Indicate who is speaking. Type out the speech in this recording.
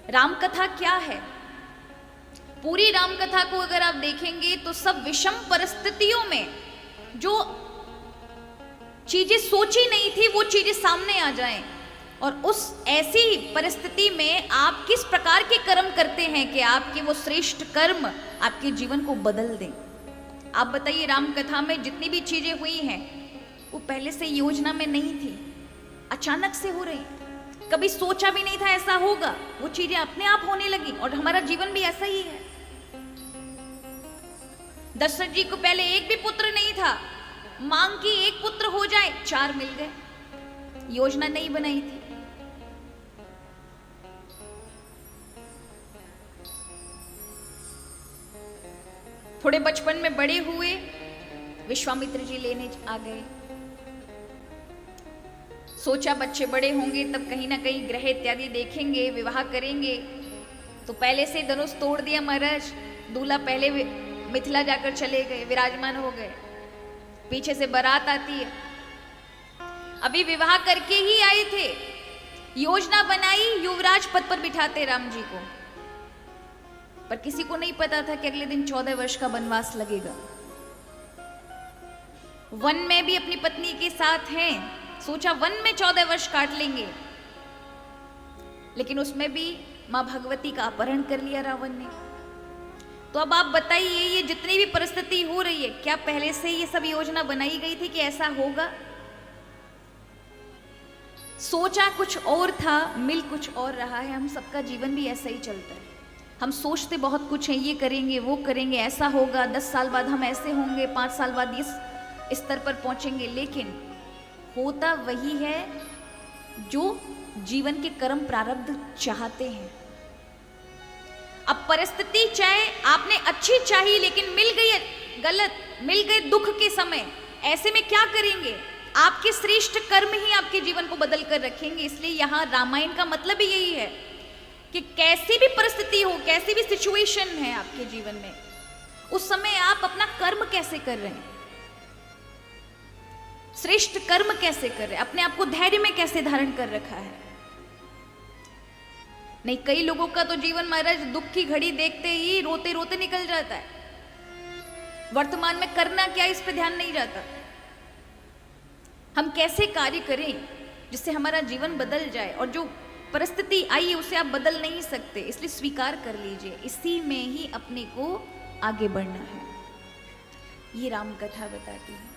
Speaker 1: राम कथा क्या है? पूरी राम कथा को अगर आप देखेंगे तो सब विषम परिस्थितियों में जो चीजें सोची नहीं थी वो चीजें सामने आ जाएं, और उस ऐसी परिस्थिति में आप किस प्रकार के कर्म करते हैं कि आपके वो श्रेष्ठ कर्म आपके जीवन को बदल दें। आप बताइए, राम कथा में जितनी भी चीजें हुई हैं वो पहले से योजना में नहीं थी, अचानक से हो रही, कभी सोचा भी नहीं था ऐसा होगा, वो चीजें अपने आप होने लगी। और हमारा जीवन भी ऐसा ही है। दशरथ जी को पहले एक भी पुत्र नहीं था, मांग की एक पुत्र हो जाए, 4 मिल गए, योजना नहीं बनाई थी। थोड़े बचपन में बड़े हुए, विश्वामित्र जी लेने आ गए, सोचा बच्चे बड़े होंगे तब कहीं ना कहीं ग्रह इत्यादि देखेंगे, विवाह करेंगे, तो पहले से धनुष तोड़ दिया महाराज। दूल्हा पहले मिथिला जाकर चले गए, विराजमान हो गए, पीछे से बारात आती है, अभी विवाह करके ही आए थे, योजना बनाई, युवराज पद पर बिठाते राम जी को, पर किसी को नहीं पता था कि अगले दिन 14 वर्ष का वनवास लगेगा। वन में भी अपनी पत्नी के साथ हैं, सोचा वन में 14 वर्ष काट लेंगे, लेकिन उसमें भी मां भगवती का अपहरण कर लिया रावण ने। तो अब आप बताइए, ये जितनी भी परिस्थिति हो रही है, क्या पहले से ये सब योजना बनाई गई थी कि ऐसा होगा? सोचा कुछ और था, मिल कुछ और रहा है। हम सबका जीवन भी ऐसा ही चलता है। हम सोचते बहुत कुछ है, ये करेंगे वो करेंगे, ऐसा होगा, 10 साल बाद हम ऐसे होंगे, 5 साल बाद इस स्तर पर पहुंचेंगे, लेकिन होता वही है जो जीवन के कर्म प्रारब्ध चाहते हैं। अब परिस्थिति चाहे आपने अच्छी चाही लेकिन मिल गई गलत, मिल गए दुख के समय, ऐसे में क्या करेंगे? आपके श्रेष्ठ कर्म ही आपके जीवन को बदल कर रखेंगे। इसलिए यहाँ रामायण का मतलब ही यही है कि कैसी भी परिस्थिति हो, कैसी भी सिचुएशन है आपके जीवन में, उस समय आप अपना कर्म कैसे कर रहे हैं, श्रेष्ठ कर्म कैसे कर रहे हैं, अपने आप को धैर्य में कैसे धारण कर रखा है। नहीं, कई लोगों का तो जीवन महाराज दुख की घड़ी देखते ही रोते रोते निकल जाता है, वर्तमान में करना क्या इस पे ध्यान नहीं जाता। हम कैसे कार्य करें जिससे हमारा जीवन बदल जाए, और जो परिस्थिति आई है उसे आप बदल नहीं सकते, इसलिए स्वीकार कर लीजिए, इसी में ही अपने को आगे बढ़ना है। ये राम कथा बताती है।